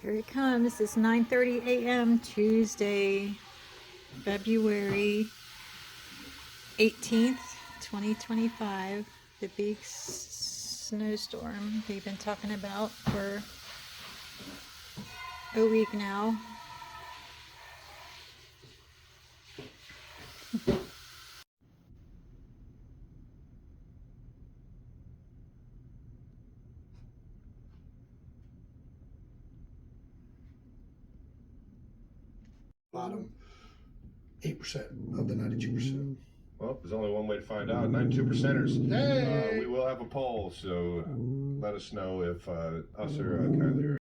Here it comes. It's 9:30 a.m. Tuesday, February 18th, 2025. The big snowstorm they've been talking about for a week now. Bottom 8% of the 92%. Well, there's only one way to find out. 92%ers. Hey! We will have a poll, so let us know if us or Kylie